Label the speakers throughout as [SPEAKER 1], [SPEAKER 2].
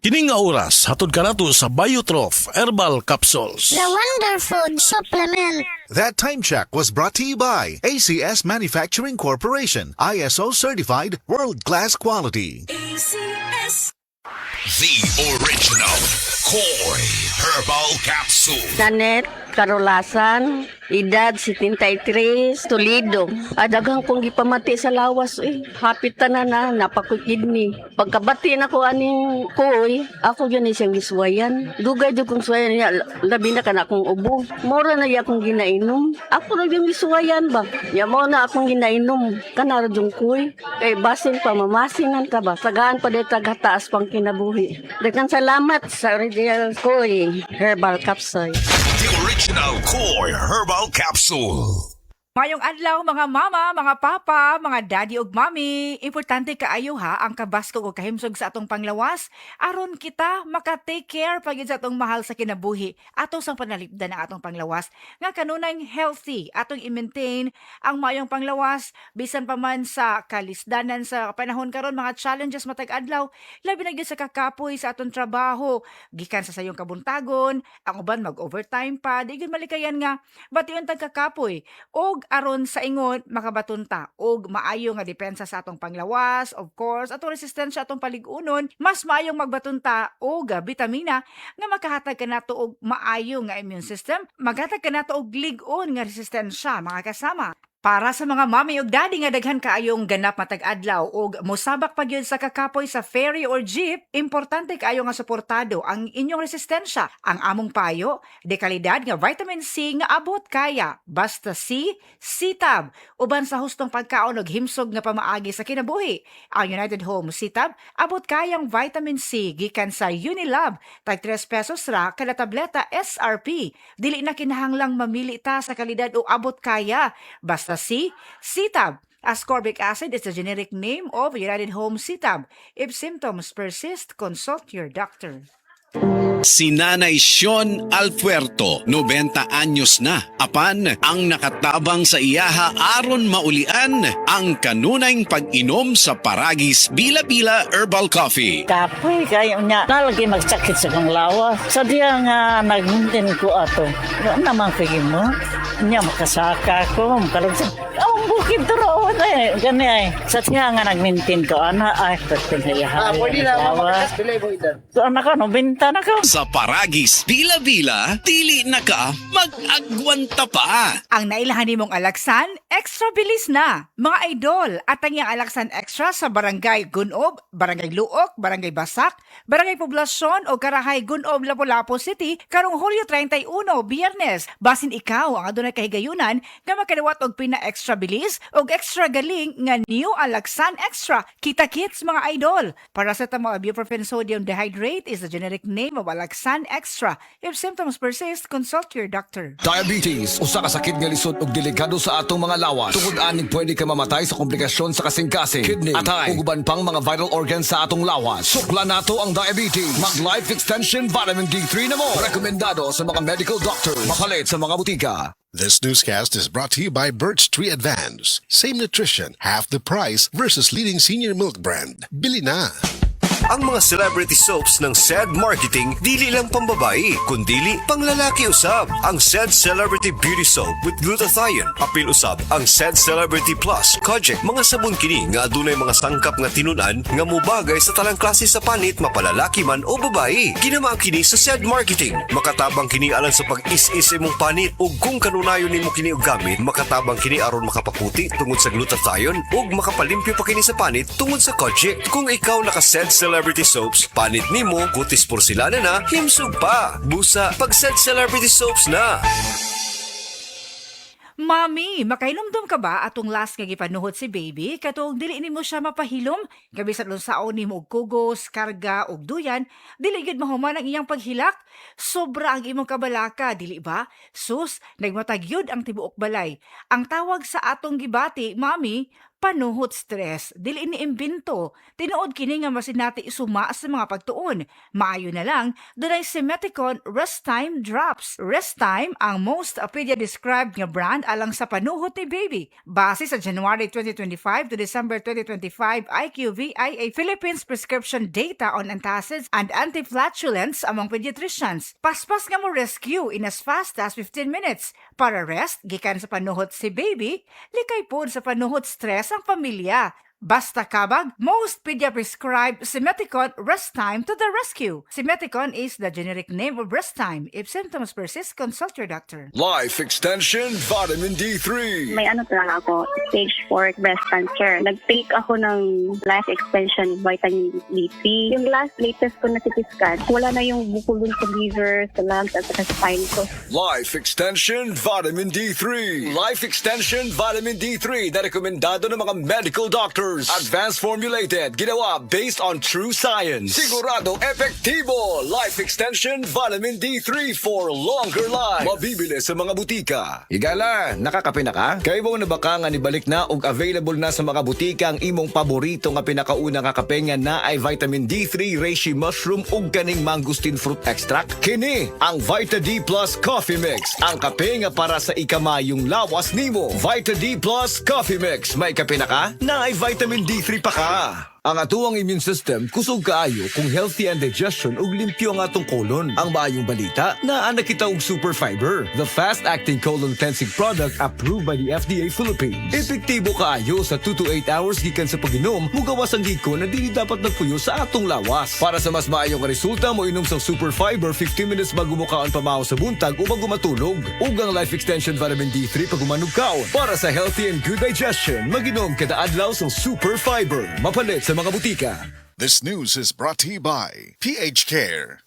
[SPEAKER 1] Kining nga oras hatod kanato sa Biotrof Herbal Capsules.
[SPEAKER 2] The Wonder Food Supplement.
[SPEAKER 3] That time check was brought to you by ACS Manufacturing Corporation, ISO certified world-class quality.
[SPEAKER 4] ACS.
[SPEAKER 5] The original Koi Herbal Capsule.
[SPEAKER 6] Janet Carolasan, edad 73, Toledo. Adagang kong gipamati sa lawas hapit na napakukidney. Pagkabati na ko aning koy, ako yun siyang giswayan. Dugay do kong swayan niya, labi na ka na akong ubo. Mora na iya akong ginainom. Ako na yung giswayan ba? Ya mo na akong ginainom. Kanara yung koy. Kay basin pa, mamasingan ka ba? Sagaan pa dito taghataas pang kinabuhi. Dagan salamat sa original koy Herbal Capsule.
[SPEAKER 5] The original Koi Herbal Capsule.
[SPEAKER 4] Mayong adlaw mga mama, mga papa, mga daddy ug mami, importante kaayo ha ang kabaskog o kahimsog sa atong panglawas aron kita maka-take care pagid sa atong mahal sa kinabuhi atong sang panalipdan ang atong panglawas nga kanunay healthy atong i-maintain ang mayong panglawas bisan pa man sa kalisdanan sa panahon karon mga challenges matag adlaw labi na gyud sa kakapoy sa atong trabaho gikan sa sayong kabuntagon ang uban mag-overtime pa di gyud malikayan nga bation tag kakapoy og aron sa ingon makabatunta og maayo nga depensa sa atong panglawas, of course, atong resistensya atong paligunon, mas maayong magbatunta og bitamina nga makahatag kanato og maayo nga immune system, maghatag kanato og lig-on nga resistensya mga kasama. Para sa mga mami ug daddy nga daghan kaayong ganap matag adlaw ug mosabak pa gyud sa kakapoy sa ferry or jeep, importante kaayo nga suportado ang inyong resistensya. Ang among payo, de kalidad nga vitamin C nga abot kaya, basta C, C-Tab, uban sa hustong pagkaon ug himsog nga pamaagi sa kinabuhi. Ang United Home C-Tab abot kayang vitamin C gikan sa Unilab, tag 3 pesos ra kada tableta SRP. Dili na kinahanglang mamili ta sa kalidad o abot kaya, basta C, C-Tab. Ascorbic acid is the generic name of United Home C-Tab. If symptoms persist, consult your doctor.
[SPEAKER 7] Si Nanay Sean Alpuerto, 90 anyos na. Apan, ang nakatabang sa iyaha aron maulian ang kanunayng pag-inom sa Paragis Bila-Bila Herbal Coffee.
[SPEAKER 8] Kapoy kayo niya. Nalagi magsakit sa kong lawa. Sa diya nga nagmuntin ko ato. Ano naman pigi mo? Niya makasaka ko. Makalagsan. Ang bukid turo eh. Gani ay. Sa diya nga nagmintin ko. Ana ay pati sa iyaha.
[SPEAKER 9] Pwede na makakas. Bilay mo edad.
[SPEAKER 8] So anak ko, nobinta na ko.
[SPEAKER 7] Sa Paragis Bila-Bila, dili na ka mag-agwanta pa.
[SPEAKER 4] Ang nailahan nimong alaksan, extra bilis na. Mga idol, at ang iyang alaksan extra sa Barangay Gunob, Barangay Luok, Barangay Basak, Barangay Poblasyon o Karahay Gunob, Lapu-Lapu City, karong Hulyo 31, Biyernes. Basin ikaw ang adunay kahigayunan nga makadawat og pina-extra bilis og extra galing nga new alaksan extra. Kita-kits mga idol. Paracetamol ibuprofen sodium dehydrate is the generic name of Alaksan Extra. If symptoms persist, consult your doctor.
[SPEAKER 10] Diabetes, usa ka sakit nga lisod ug delikado sa atong mga lawas. Tungod aning pwede ka mamatay sa komplikasyon sa kasing-kasing, kidney, atay, ug uban pang mga vital organs sa atong lawas. Sukla nato ang diabetes. Mag Life Extension Vitamin D3 na mo. Rekomendado sa mga medical doctor. Mapalit sa mga butika.
[SPEAKER 11] This newscast is brought to you by Birch Tree Advance. Same nutrition, half the price versus leading senior milk brand. Bili na!
[SPEAKER 12] Ang mga celebrity soaps ng SED Marketing dili lang pambabae, kundili panglalaki usab. Ang SED Celebrity Beauty Soap with glutathione, apil usab ang SED Celebrity Plus Kojic. Mga sabon kini nga adunay mga sangkap nga tinunan nga mubagay sa talang klase sa panit, mapalalaki man o babae. Ginamaan kini sa SED Marketing. Makatabang kini alang sa pag-is-is imong panit ug kung kanunayon nimo kini og gamit, makatabang kini aron makapaputi tungod sa glutathione ug makapalimpyo pa kini sa panit tungod sa Kojic. Kung ikaw naka-SED Celebrity Soaps, panit nimo, kutis porselana na, himsog pa. Busa, pag-SED Celebrity Soaps na.
[SPEAKER 4] Mami, makailumdum ka ba atong last nga gipanuhot si baby katong dili nimo siya mapahilom? Gabi sa lunsaon nimo og kugos, karga og duyan, dili gid mahuman ang iyang paghilak. Sobra ang imong kabalaka, dili ba? Sus, nagmatag yun ang tibuok balay. Ang tawag sa atong gibati, mami, panuhot stress. Dili ini imbento. Tinuod kini nga masinati isuma sa mga pagtuon. Maayo na lang, dunay Simeticon Rest Time Drops. Rest Time ang most pedia-described nga brand alang sa panuhot ni baby. Base sa January 2025 to December 2025 IQVIA Philippines prescription data on antacids and antiflatulence among pediatricians. Paspas nga mo rescue in as fast as 15 minutes. Para rest, gikan sa panuhot si baby, likay pod sa panuhot stress ang pamilya. Basta kabag, most pedia-prescribed Simeticon Rest Time to the rescue. Simeticon is the generic name of Rest Time. If symptoms persist, consult your doctor.
[SPEAKER 10] Life Extension Vitamin D3.
[SPEAKER 2] May ano lang ako, stage 4 breast cancer. Nag-take ako ng life extension vitamin D3. Yung latest ko na CT scan, wala na yung bukol sa liver, sa lungs, at sa spine ko.
[SPEAKER 10] Life Extension Vitamin D3. Life Extension Vitamin D3 na rekomendado ng mga medical doctors. Advanced formulated, ginawa based on true science. Sigurado epektibo. Life Extension Vitamin D3 for longer life. Mabibili sa mga butika. Higala, nakakape na ka? Kaya mo na baka nga nibalik na ug available na sa mga butika ang imong paborito nga pinakauna nga kape nga na ay vitamin D3 reishi mushroom ug kaning mangosteen fruit extract? Kini ang Vita D Plus Coffee Mix. Ang kape nga para sa ikamayong lawas nimo. Vita D Plus Coffee Mix. May kape na ka? Na ay vitamin D3 pa ka. Ang atuang immune system kusog kaayo kung healthy ang digestion ug limpyo ang atong colon. Ang maayong balita, naa na kita og super fiber, the fast-acting colon cleansing product approved by the FDA Philippines. Epektibo kaayo sa 2 to 8 hours gikan sa pag-inom, mugawas ang giko na dili dapat nagpuyo sa atong lawas. Para sa mas maayong resulta, mo inom sa super fiber 15 minutes bago mo kaon pamahaw sa buntag o bago matulog. Ug ang Life Extension Vitamin D3 pag umanog kaon. Para sa healthy and good digestion, maginom kada adlaw sa super fiber. Mapalit sa mga butika.
[SPEAKER 11] This news is brought to you by PH Care.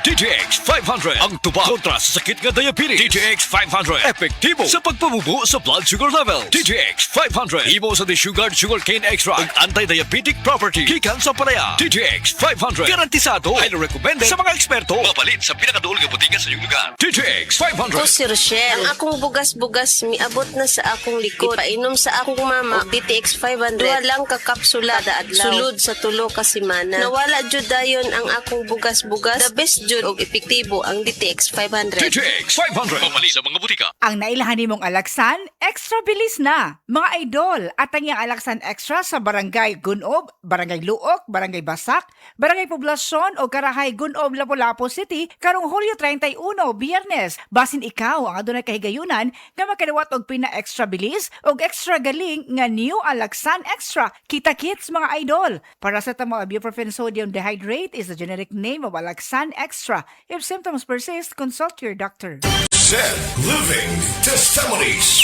[SPEAKER 5] DTX 500 ang tubag kontra sa sakit nga diabetes. DTX 500 epektibo sa pagpamubo sa blood sugar level. DTX 500 imo sa desugared sugarcane extract ug anti-diabetic property gikan sa palaya. DTX 500 garantisado highly recommended sa mga eksperto. Mapalit sa pinakaduol nga butika sa iyong lugar. DTX 500.
[SPEAKER 6] Ako si Rochelle. Ang akong bugas-bugas miabot na sa akong likod. Painom sa akong mama DTX 500. Duha lang ka kapsula kada adlaw. Sulod sa tulo ka semana. Nawala jud dayon ang akong bugas-bugas. The best jud og epektibo ang DTX 500.
[SPEAKER 5] DTX 500 mapalit sa mga butika.
[SPEAKER 4] Ang nailahan nimong Alaksan, extra bilis na. Mga idol, at ang iyang Alaksan Extra sa Barangay Gunob, Barangay Luok, Barangay Basak, Barangay Poblasyon o Karahay Gunob, Lapu-Lapu City, karong Hulyo 31, Biyernes. Basin ikaw ang adunay kahigayunan nga makadawat og pina-extra bilis og extra galing nga new Alaksan Extra. Kita-kits mga idol. Paracetamol ibuprofen sodium dehydrate is the generic name of Alaksan Extra. If symptoms persist, consult your doctor.
[SPEAKER 5] Said Living Testimonies.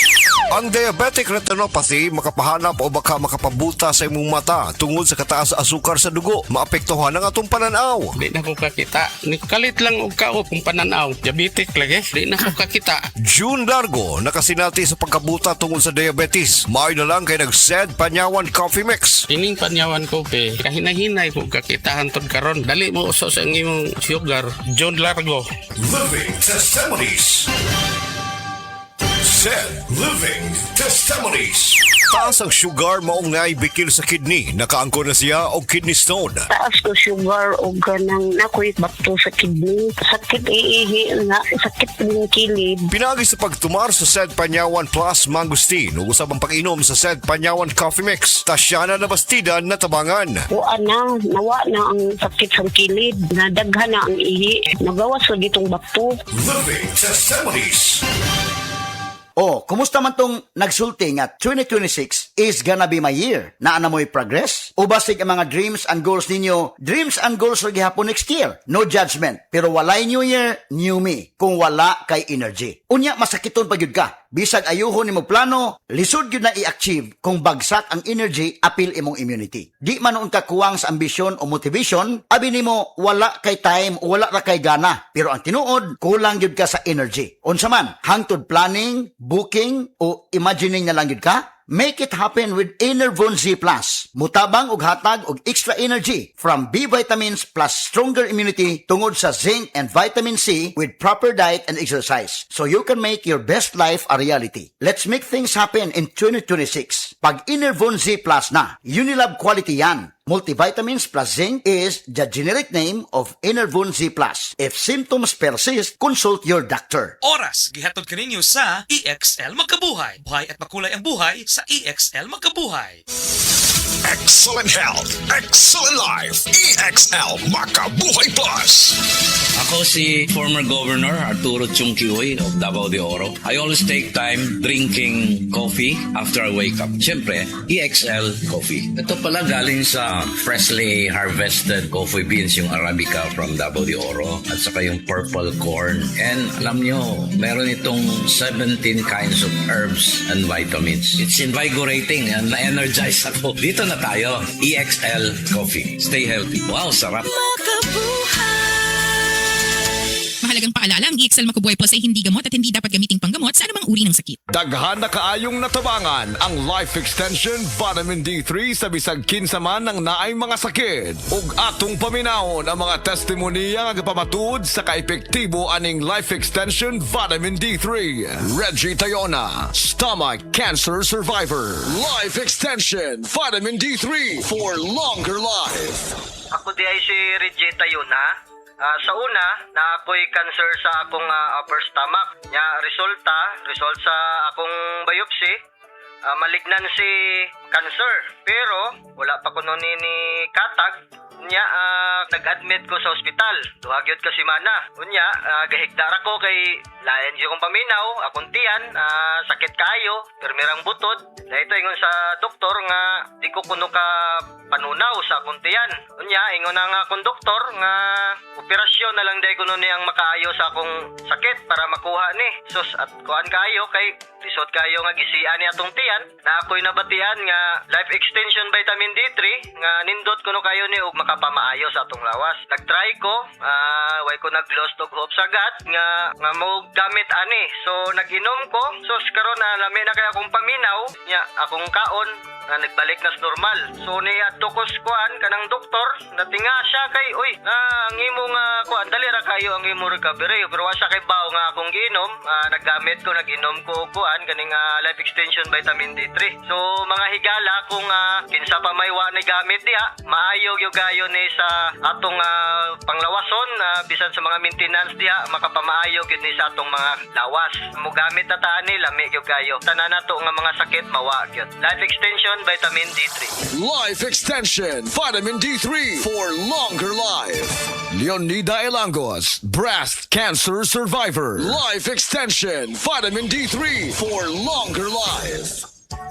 [SPEAKER 12] Ang diabetic retinopathy makapahanap o baka makapabuta sa imong mata tungod sa kataas sa asukar sa dugo. Maapektuhan ang atong pananaw.
[SPEAKER 9] Di na ko kakita. Kalit lang og kao kung pananaw. Diabetic lagi. Di na ko kakita.
[SPEAKER 12] June Largo nakasinati sa pagkabuta tungod sa diabetes. Maayo na lang kay nag-SED Panyawan Coffee Mix.
[SPEAKER 9] Ining panyawan ko pe. Kahinahinay ko kakitahan tod karon. Dali mo uso sa imong sugar. John Largo.
[SPEAKER 5] Living Testimonies. Said Living Testimonies.
[SPEAKER 12] Taas ang sugar maong naibikil sa kidney. Nakaangko na siya og kidney stone.
[SPEAKER 2] Taas ko sugar o ganang nakoy bato sa kidney. Sakit iihi nga, sakit ng kilid.
[SPEAKER 12] Pinagi sa pagtumar sa SED Panyawan Plus Mangosteen ug usab ang pag-inom sa SED Panyawan Coffee Mix. Tasyana na bastida na tabangan.
[SPEAKER 2] Nawa na ang sakit sa kilid. Nadaghan na ang ihi. Nagawas ko ditong bato.
[SPEAKER 5] Living Testimonies.
[SPEAKER 13] Oh, kumusta man tong nagsulti nga 2026 is gonna be my year? Naa na mo'y progress? O basig ang mga dreams and goals ninyo, dreams and goals rin gihapon next year? No judgment. Pero walay new year, new me. Kung wala kay energy. Unya, masakiton pa yun ka. Bisag ayuhon ni mo plano, lisod yun na i-achieve kung bagsak ang energy, apil imong immunity. Di man noon ka kuwang sa ambisyon o motivation, abi ni mo wala kay time o wala ra kay gana. Pero ang tinuod, kulang yun ka sa energy. Unsa man, hangtod planning, booking o imagining na lang yun ka? Make it happen with Enervon Z+. Mutabang ug hatag og extra energy from B vitamins plus stronger immunity tungod sa zinc and vitamin C with proper diet and exercise. So you can make your best life a reality. Let's make things happen in 2026. Pag Enervon Z+ na, Unilab quality yan. Multivitamins plus zinc is the generic name of Enervon Z+. If symptoms persist, consult your doctor.
[SPEAKER 14] Oras, gihatod kaninyo sa EXL Magkabuhay. Buhay at makulay ang buhay sa EXL Magkabuhay.
[SPEAKER 11] Excellent health, excellent life. EXL Makabuhay Plus.
[SPEAKER 15] Ako si former Governor Arturo Chungkihoy of Davao de Oro. I always take time drinking coffee after I wake up. Siyempre, EXL Coffee. Ito pala galing sa freshly harvested coffee beans, yung Arabica from Davao de Oro, at saka yung purple corn. And alam nyo, meron itong 17 kinds of herbs and vitamins. It's invigorating and na-energize ako. Dito na tayo, EXL Coffee. Stay healthy. Wow, sarap.
[SPEAKER 16] Mahalagang paalala, ang EXL Makabuhay Plus ay hindi gamot at hindi dapat gamiting panggamot sa anumang uri ng sakit.
[SPEAKER 10] Daghan na kaayong natabangan ang Life Extension Vitamin D3 sa bisag kinsa man ng naay mga sakit. Ug atong paminawon ang mga testimonya nga gapamatud sa kaepektibo aning Life Extension Vitamin D3. Reggie Tayona, stomach cancer survivor. Life Extension Vitamin D3 for longer life.
[SPEAKER 17] Ako di ay si Reggie Tayona. Sa una, na ako'y cancer sa akong upper stomach. Result sa akong biopsy, malignancy cancer. Pero, wala pa ko nun ni katag. Nag-admit ko sa ospital. Duhagyod kasi mana. Gahigdara ko kay layan di kong paminaw, akong tiyan, sakit kayo, permirang butod. Dahito ingon sa doktor nga di ko kuno ka panunaw sa akong tiyan. Ingon na nga akong doktor nga operasyon na lang dahil kuno ni ang makaayo sa akong sakit para makuha ni. Sus, at kuan kayo kay lisod kayo nga gisian ni atong tiyan na ako'y nabatian nga Life Extension Vitamin D3 nga nindot kuno kayo ni ug makapamaayo sa atong lawas. Nagtry ko, way ko nag-lost og hope sagad nga mo gamit ani. So nag-inom ko. So karon na lami na kay akong paminaw nya akong kaon na nagbalik na sa normal. So ni adto ko kuan kanang doktor natinga siya kay ang imo nga kuan dali ra kayo ang imo recovery pero wa siya kay bawo nga akong giinom. Nag-inom ko kuan kaning Life Extension Vitamin D3. So mga higala kung kinsa pa may wa ni gamit diha, maayo gyud gayo ni sa atong panglawason bisan sa mga maintenance diha makapamaayo gyud ni sa atong mga lawas. Mo gamit na ta ani lami gyud gayo. Tanan nato nga mga sakit mawa gyud. Life Extension Vitamin D3.
[SPEAKER 10] Life Extension Vitamin D3 for longer life. Leonida Elangos, breast cancer survivor. Life Extension Vitamin D3 for longer life.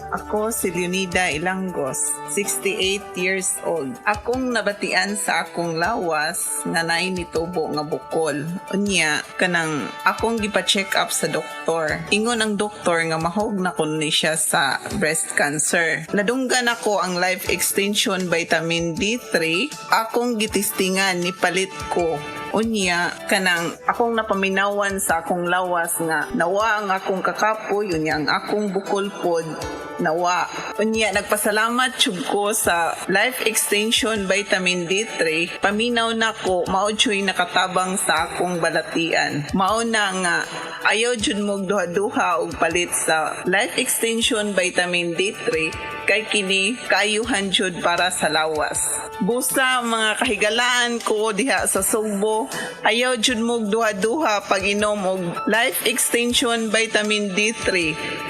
[SPEAKER 18] Ako si Leonida Ilangos, 68 years old. Akong nabatian sa akong lawas nga naay nitubo nga bukol. Unya, kanang akong gipa-check up sa doktor. Ingon ang doktor nga mahog na kuno ni siya sa breast cancer. Nadunggan ako ang Life Extension Vitamin D3. Akong gitistingan ni palit ko. Unya, kanang akong napaminawan sa akong lawas nga nawa ang akong kakapoy, unya ang akong bukol pod nawa. Unya, nagpasalamat jud ko sa Life Extension Vitamin D3. Paminaw na ko, mao jud nakatabang sa akong balatian. Mao na nga, ayaw jud mo duha-duha og palit sa Life Extension Vitamin D3 kay kini kaayuhan jud para sa lawas. Busa mga kahigalaan ko diha sa Sugbo, ayaw jud mo duha-duha pag inom og Life Extension Vitamin D3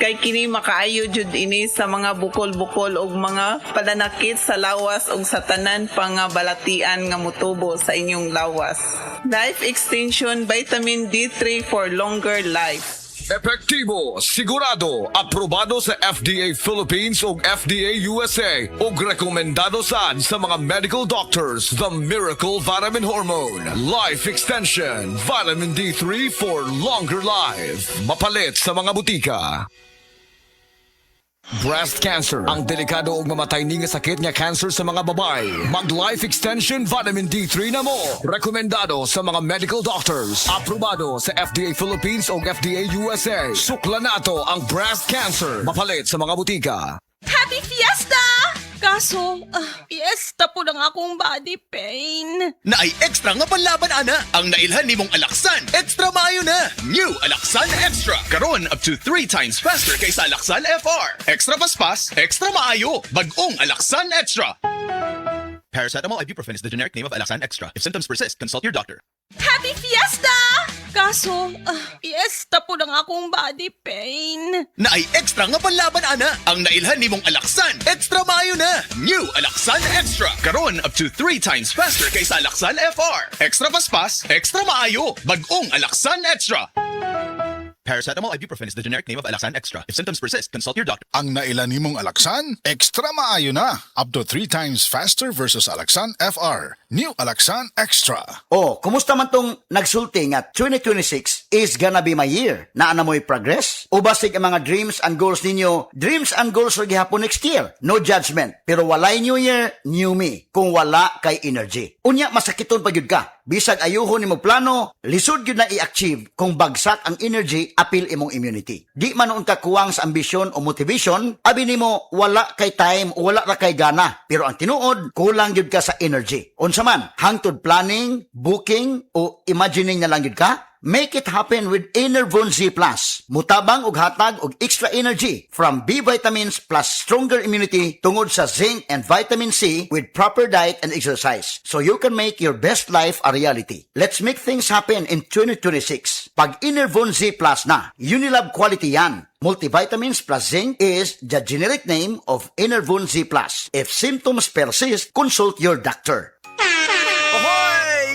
[SPEAKER 18] kay kini makaayo jud ini sa mga bukol-bukol og mga palanakit sa lawas og sa tanan pa nga balatian nga mutubo sa inyong lawas. Life Extension Vitamin D3 for longer life.
[SPEAKER 10] Epektibo, sigurado, aprobado sa FDA Philippines ug FDA USA ug rekomendado sad sa mga medical doctors. The Miracle Vitamin Hormone, Life Extension, Vitamin D3 for longer life. Mapalit sa mga butika. Breast cancer, ang delikado ug mamatay ni nga sakit nga cancer sa mga babae. Mag Life Extension Vitamin D3 na mo. Rekomendado sa mga medical doctors. Aprobado sa FDA Philippines ug FDA USA. Sukla nato ang breast cancer. Mapalit sa mga butika.
[SPEAKER 19] Happy Fiesta! Kaso, fiesta po lang akong body pain.
[SPEAKER 20] Naay extra nga panlaban ana ang nailhan nimong Alaksan. Extra maayo na. New Alaksan Extra. Karon up to 3 times faster kaysa Alaksan FR. Extra paspas, extra maayo. Bagong Alaksan Extra. Paracetamol ibuprofen is the generic name of Alaksan Extra. If symptoms persist, consult your doctor.
[SPEAKER 19] Happy Fiesta! Kaso, fiesta po lang akong body pain.
[SPEAKER 20] Naay extra nga panlaban ana ang nailhan nimong Alaksan. Extra maayo na. New Alaksan Extra. Karon up to 3 times faster kaysa Alaksan FR. Extra paspas, extra maayo. Bagong Alaksan Extra. Paracetamol ibuprofen is the generic name of Alaksan Extra. If symptoms persist, consult your doctor.
[SPEAKER 21] Ang nailan nimong Alaksan, extra maayo na. Up to 3 times faster versus Alaksan FR. New Alaksan Extra.
[SPEAKER 13] Oh, kumusta man tong nagsulti nga 2026 is gonna be my year? Naana mo'y progress? O basig ang mga dreams and goals ninyo, dreams and goals ra gihapon next year? No judgment. Pero walay new year, new me. Kung wala kay energy. Unya, masakiton pa gyud ka. Bisag ayuhon nimo plano, lisod gyud na i-achieve kung bagsak ang energy, apil imong immunity. Di man unta kuwang sa ambisyon o motivation, abi nimo wala kay time o wala ra kay gana. Pero ang tinuod, kulang gyud ka sa energy. Unsa man, hangtod planning, booking o imagining na lang gyud ka? Make it happen with Enervon Z+. Mutabang og hatag og extra energy from B vitamins plus stronger immunity tungod sa zinc and vitamin C with proper diet and exercise. So you can make your best life a reality. Let's make things happen in 2026. Pag Enervon Z+ na, Unilab quality yan. Multivitamins plus zinc is the generic name of Enervon Z+. If symptoms persist, consult your doctor.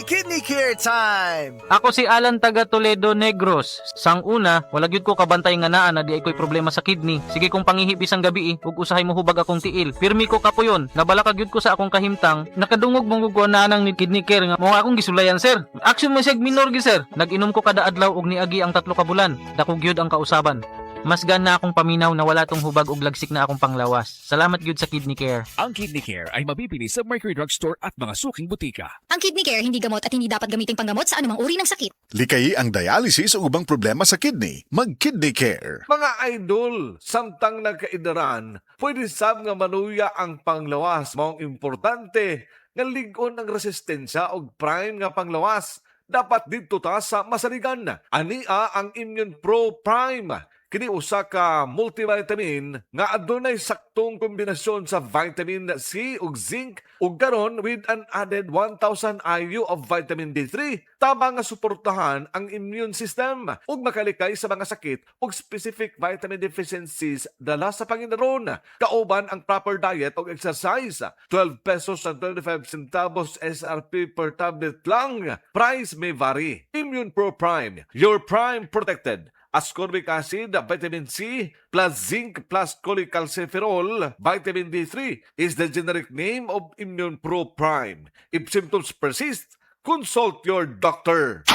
[SPEAKER 22] Kidney Care Time!
[SPEAKER 23] Ako si Alan taga Toledo Negros. Sang una, wala gyud ko kabantay nga naa na di ay ko'y problema sa kidney. Sige kong pangihip isang gabi ug usahay mo hubag akong tiil. Pirmi ko kapuyon, nabala ka gyud ko sa akong kahimtang. Nakadungog mong ko na nang ni kidney care nga mo akong gisulayan sir. Action mo sig minor gi sir. Nag-inom ko kada adlaw og niagi ang 3 ka bulan. Dako gyud ang kausaban. Mas gana akong paminaw na wala tong hubag og lagsik na akong panglawas. Salamat gyud sa Kidney Care.
[SPEAKER 24] Ang Kidney Care ay mabibili sa Mercury Drugstore at mga suking butika.
[SPEAKER 25] Ang Kidney Care hindi gamot at hindi dapat gamiting panggamot sa anumang uri ng sakit.
[SPEAKER 21] Likayi ang dialysis o ubang problema sa kidney. Mag-Kidney Care.
[SPEAKER 22] Mga idol, samtang nagkaidaran, pwede sab nga manuya ang panglawas. Maong importante nga ligon ang resistensya og prime nga panglawas. Dapat dito ta sa masaligan. Ania ang Immune Pro Prime. Kini usa ka multivitamin nga adunay saktong kombinasyon sa vitamin C ug zinc ug karon with an added 1,000 IU of vitamin D3 tabang nga suportahan ang immune system ug makalikay sa mga sakit ug specific vitamin deficiencies dala sa panginaron. Kauban ang proper diet ug exercise. 12 pesos and 25 centavos SRP per tablet lang. Price may vary. Immune Pro Prime, your prime protected. Ascorbic acid, vitamin C, plus zinc, plus cholecalciferol, vitamin D3 is the generic name of Immune Pro Prime. If symptoms persist, consult your doctor.